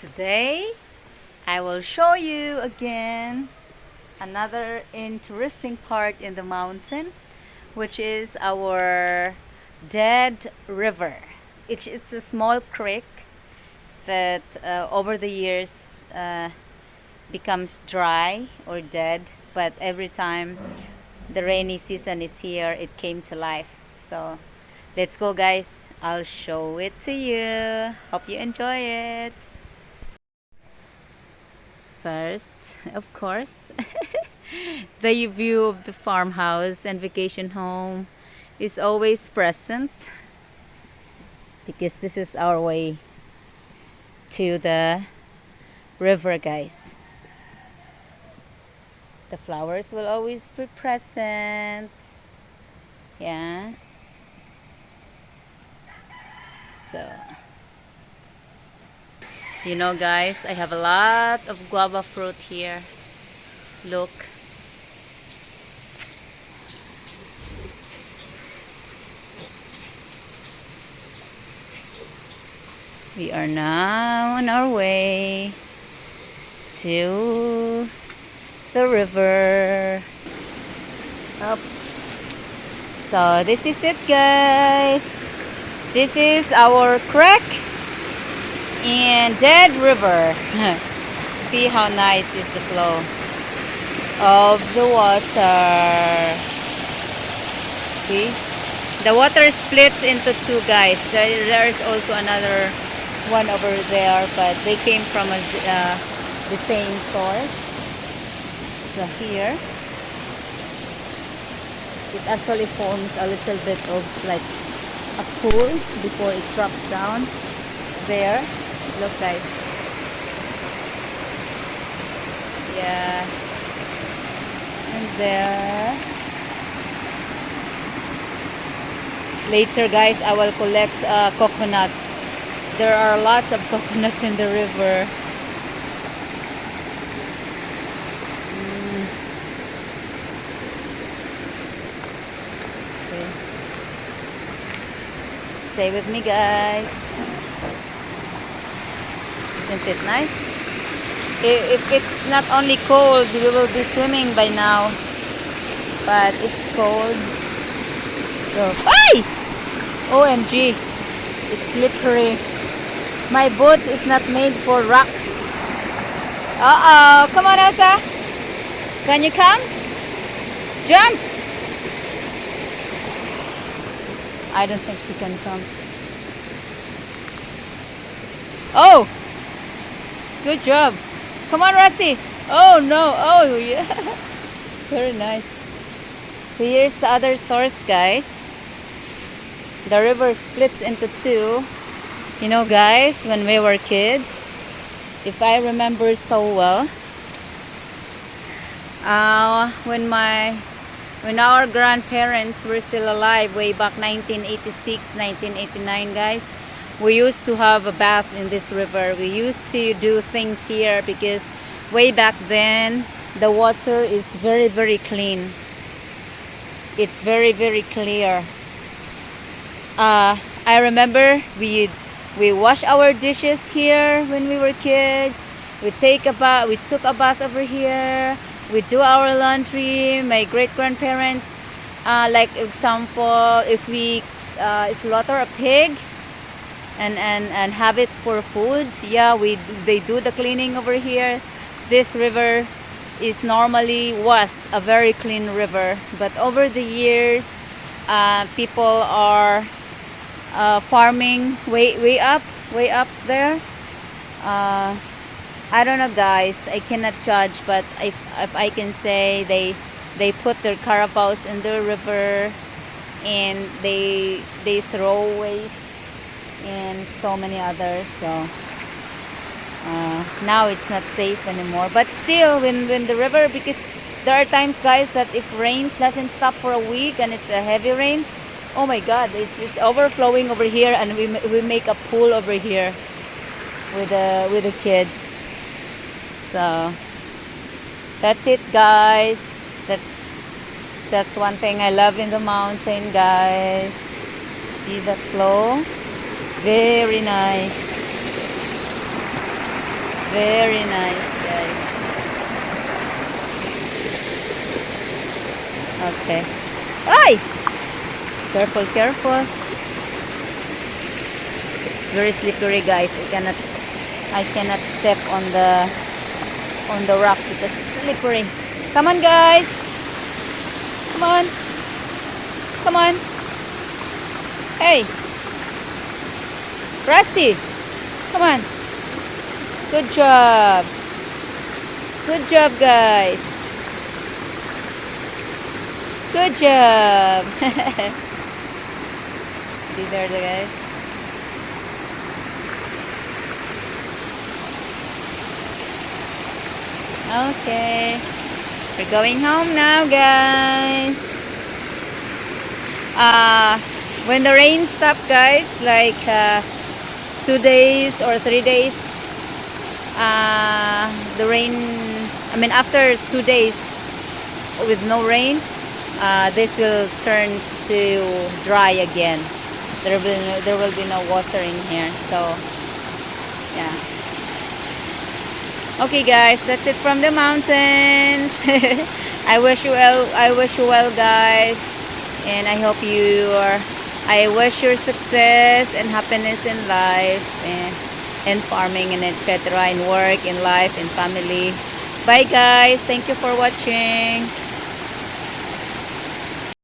Today I will show you again another interesting part in the mountain, which is our dead river. It's a small creek that over the years becomes dry or dead, but every time the rainy season is here, it came to life. So let's go, guys. I'll show it to you. Hope you enjoy it. First, of course, the view of the farmhouse and vacation home is always present because this is our way to the river, guys. The flowers will always be present. Yeah. So, guys, I have a lot of guava fruit here. Look. We are now on our way to the river. Oops. So this is it, guys. This is our creek in Dead River. See how nice is the flow of the water. See? The water splits into two, guys. There's also another one over there, but they came from the same source. So here, it actually forms a little bit of like a pool before it drops down. There, look, guys. Yeah, and there. Later, guys, I will collect coconuts. There are lots of coconuts in the river. Okay. Stay with me, guys. Isn't it nice? If it's not only cold, we will be swimming by now. But it's cold. So, ay! OMG, it's slippery. My boot is not made for rocks. Uh-oh, come on, Elsa. Can you come? Jump! I don't think she can come. Oh! Good job. Come on, Rusty. Oh, no. Oh, yeah. Very nice. So here's the other source, guys. The river splits into two. Guys, when we were kids, if I remember so well, when our grandparents were still alive way back 1986, 1989, guys, we used to have a bath in this river. We used to do things here because way back then the water is very, very clean. It's very, very clear. I remember we wash our dishes here when we were kids. We took a bath over here. We do our laundry. My great grandparents, like example, if we slaughter a pig and have it for food, yeah, they do the cleaning over here. This river was a very clean river, but over the years, people are farming way up there. I don't know, guys, I cannot judge, but if I can say, they put their carabaos in the river and they throw waste and so many others. So now it's not safe anymore, but still when the river, because there are times, guys, that if rains doesn't stop for a week and it's a heavy rain, oh my god, it's overflowing over here, and we make a pool over here with the kids. So that's it, guys. That's one thing I love in the mountain, guys. See the flow? Very nice. Very nice, guys. Okay. Ay! Careful, careful. It's very slippery, guys. I cannot step on the rock because it's slippery. Come on, guys. Come on. Come on. Hey, Rusty. Come on. Good job. Good job, guys. Good job. See there, the guys. Okay. We're going home now, guys. When the rain stopped, guys, like 2 days or 3 days, the rain, I mean, after 2 days with no rain, this will turn to dry again. There will be no water in here. So, yeah. Okay, guys, that's it from the mountains. I wish you well. I wish you well, guys, and I wish your success and happiness in life and farming and etc. In work, in life, in family. Bye, guys. Thank you for watching.